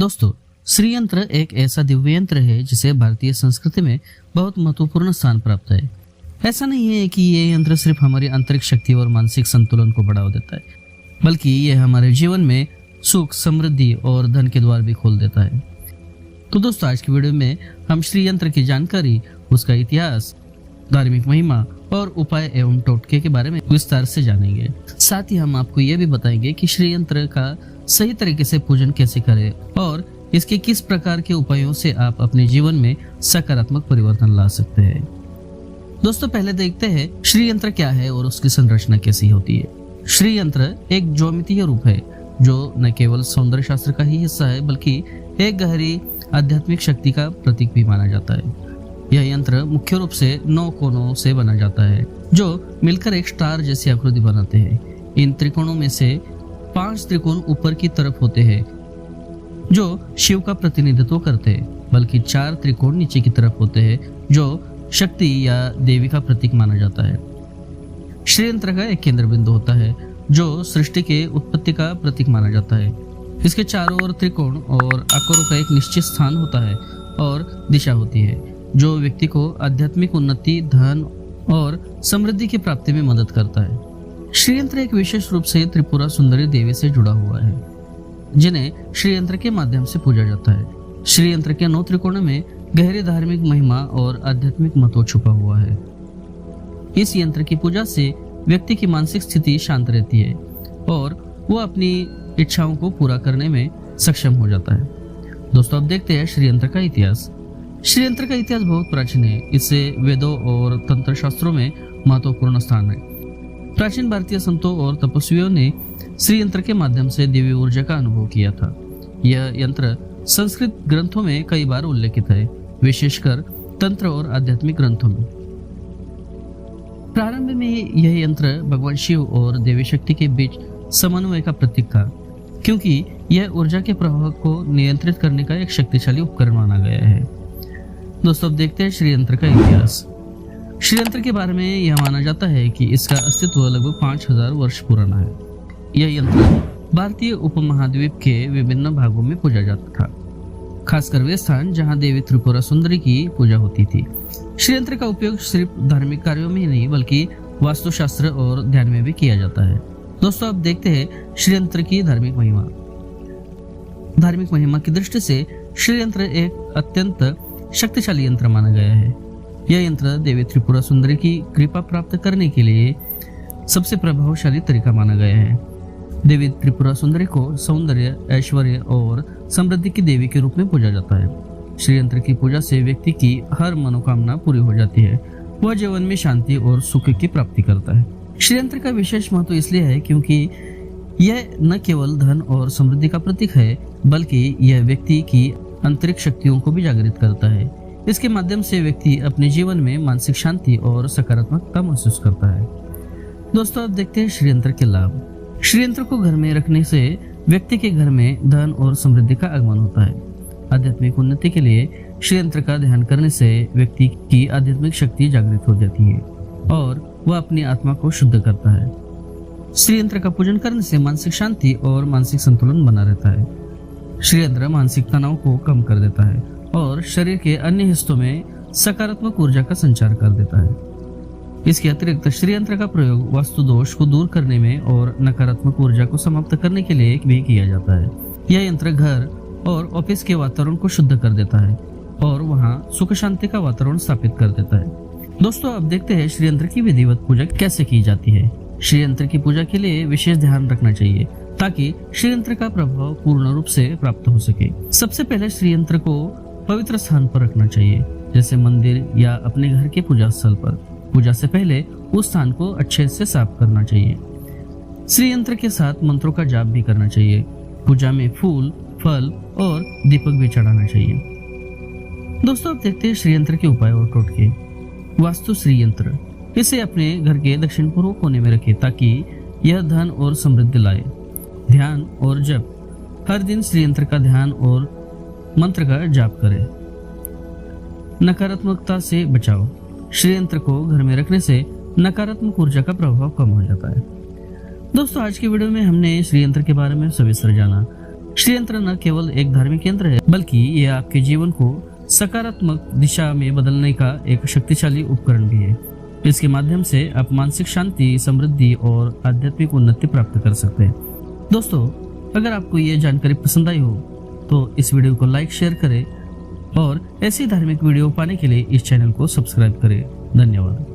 दोस्तों, श्री यंत्र एक ऐसा दिव्य यंत्र है जिसे भारतीय संस्कृति में बहुत महत्वपूर्ण स्थान प्राप्त है। ऐसा नहीं है कि ये यंत्र सिर्फ हमारी आंतरिक शक्ति और मानसिक संतुलन को बढ़ावा देता है, बल्कि ये हमारे जीवन में सुख, समृद्धि और धन के द्वार भी खोल देता है। तो दोस्तों, आज की वीडियो में हम श्री यंत्र की जानकारी, उसका इतिहास, धार्मिक महिमा और उपाय एवं टोटके के बारे में विस्तार से जानेंगे। साथ ही हम आपको ये भी बताएंगे कि श्री यंत्र का सही तरीके से पूजन कैसे करें और इसके किस प्रकार के उपायों से आप अपने जीवन में सकारात्मक परिवर्तन ला सकते हैं। दोस्तों, पहले देखते हैं श्री यंत्र क्या है और उसकी संरचना कैसी होती है। श्री यंत्र एक ज्योमितीय रूप है जो न केवल सौंदर्य शास्त्र का ही हिस्सा है, बल्कि एक गहरी आध्यात्मिक शक्ति का प्रतीक भी माना जाता है। यह यंत्र मुख्य रूप से 9 कोनों से बना जाता है जो मिलकर एक स्टार जैसी आकृति बनाते हैं। इन त्रिकोणों में से 5 त्रिकोण ऊपर की तरफ होते हैं जो शिव का प्रतिनिधित्व करते हैं, बल्कि 4 त्रिकोण नीचे की तरफ होते हैं जो शक्ति या देवी का प्रतीक माना जाता है। श्री यंत्र का एक केंद्र बिंदु होता है जो सृष्टि के उत्पत्ति का प्रतीक माना जाता है। इसके चारों ओर त्रिकोण और आकारों का एक निश्चित स्थान होता है और दिशा होती है जो व्यक्ति को आध्यात्मिक उन्नति, धन और समृद्धि की प्राप्ति में मदद करता है। श्री यंत्र एक विशेष रूप से त्रिपुरा सुंदरी देवी से जुड़ा हुआ है, जिन्हें श्री यंत्र के माध्यम से पूजा जाता है। श्री यंत्र के 9 त्रिकोणों में गहरी धार्मिक महिमा और आध्यात्मिक महत्व छुपा हुआ है। इस यंत्र की पूजा से व्यक्ति की मानसिक स्थिति शांत रहती है और वो अपनी इच्छाओं को पूरा करने में सक्षम हो जाता है। दोस्तों, अब देखते हैं श्री यंत्र का इतिहास। श्री यंत्र का इतिहास बहुत प्राचीन है। इससे वेदों और तंत्र शास्त्रों में महत्वपूर्ण स्थान है। प्राचीन भारतीय संतों और तपस्वियों ने श्री यंत्र के माध्यम से दिव्य ऊर्जा का अनुभव किया था। यह यंत्र संस्कृत ग्रंथों में कई बार उल्लेखित है, विशेषकर तंत्र और आध्यात्मिक ग्रंथों में। प्रारंभ में यह यंत्र भगवान शिव और देवी शक्ति के बीच समन्वय का प्रतीक था, क्योंकि यह ऊर्जा के प्रवाह को नियंत्रित करने का एक शक्तिशाली उपकरण माना गया है। दोस्तों, अब देखते हैं श्री यंत्र का इतिहास। श्री यंत्र के बारे में यह माना जाता है कि इसका अस्तित्व लगभग 5000 वर्ष पुराना है। यह यंत्र भारतीय उपमहाद्वीप के विभिन्न भागों में पूजा जाता था, खासकर वे स्थान जहां देवी त्रिपुरा सुंदरी की पूजा होती थी। श्री यंत्र का उपयोग सिर्फ धार्मिक कार्यों में ही नहीं, बल्कि वास्तुशास्त्र और ध्यान में भी किया जाता है। दोस्तों, अब देखते हैं श्री यंत्र की धार्मिक महिमा। धार्मिक महिमा की दृष्टि से श्री यंत्र एक अत्यंत शक्तिशाली यंत्र माना गया है। यह यंत्र देवी त्रिपुरा सुंदरी की कृपा प्राप्त करने के लिए सबसे प्रभावशाली तरीका माना गया है। देवी त्रिपुरा सुंदरी को सौंदर्य, ऐश्वर्य और समृद्धि की देवी के रूप में पूजा जाता है। श्री यंत्र की पूजा से व्यक्ति की हर मनोकामना पूरी हो जाती है। वह जीवन में शांति और सुख की प्राप्ति करता है। श्री यंत्र का विशेष महत्व इसलिए है क्योंकि यह न केवल धन और समृद्धि का प्रतीक है, बल्कि यह व्यक्ति की आंतरिक शक्तियों को भी जागृत करता है। इसके माध्यम से व्यक्ति अपने जीवन में मानसिक शांति और सकारात्मकता महसूस करता है। दोस्तों, अब देखते हैं श्री यंत्र के लाभ। श्री यंत्र को घर में रखने से व्यक्ति के घर में धन और समृद्धि का आगमन होता है। आध्यात्मिक उन्नति के लिए श्री यंत्र का ध्यान करने से व्यक्ति की आध्यात्मिक शक्ति जागृत हो जाती है और वह अपनी आत्मा को शुद्ध करता है। श्री यंत्र का पूजन करने से मानसिक शांति और मानसिक संतुलन बना रहता है। श्री यंत्र मानसिक तनाव को कम कर देता है और शरीर के अन्य हिस्सों में सकारात्मक ऊर्जा का संचार कर देता है। इसके अतिरिक्त श्री यंत्र का प्रयोग वास्तु दोष को दूर करने में और नकारात्मक ऊर्जा को समाप्त करने के लिए भी किया जाता है। यह यंत्र घर और ऑफिस के वातावरण को शुद्ध कर देता है और वहां सुख शांति का वातावरण स्थापित कर देता है। दोस्तों, अब देखते हैं श्री यंत्र की विधिवत पूजा कैसे की जाती है। श्री यंत्र की पूजा के लिए विशेष ध्यान रखना चाहिए ताकि श्री यंत्र का प्रभाव पूर्ण रूप से प्राप्त हो सके। सबसे पहले श्री यंत्र को पवित्र स्थान पर रखना चाहिए, जैसे मंदिर या अपने घर के पूजा स्थल पर। पूजा से पहले उस स्थान को अच्छे से साफ करना चाहिए। श्री यंत्र के साथ मंत्रों का जाप भी करना चाहिए। पूजा में फूल, फल और दीपक भी चढ़ाना चाहिए। दोस्तों, अब देखते हैं श्री यंत्र के उपाय और टोटके। वास्तु श्री यंत्र, इसे अपने घर के दक्षिण पूर्व कोने में रखें ताकि यह धन और समृद्धि लाए। ध्यान और जप, हर दिन श्री यंत्र का ध्यान और मंत्र का जाप करें। नकारात्मकता से बचाओ, श्री यंत्र को घर में रखने से नकारात्मक ऊर्जा का प्रभाव कम हो जाता है। दोस्तों, आज की वीडियो में हमने श्री यंत्र के बारे में सविस्तर जाना। श्री यंत्र न केवल एक धार्मिक यंत्र है, बल्कि यह आपके जीवन को सकारात्मक दिशा में बदलने का एक शक्तिशाली उपकरण भी है। इसके माध्यम से आप मानसिक शांति, समृद्धि और आध्यात्मिक उन्नति प्राप्त कर सकते हैं। दोस्तों, अगर आपको ये जानकारी पसंद आई हो तो इस वीडियो को लाइक, शेयर करें और ऐसी धार्मिक वीडियो पाने के लिए इस चैनल को सब्सक्राइब करें। धन्यवाद।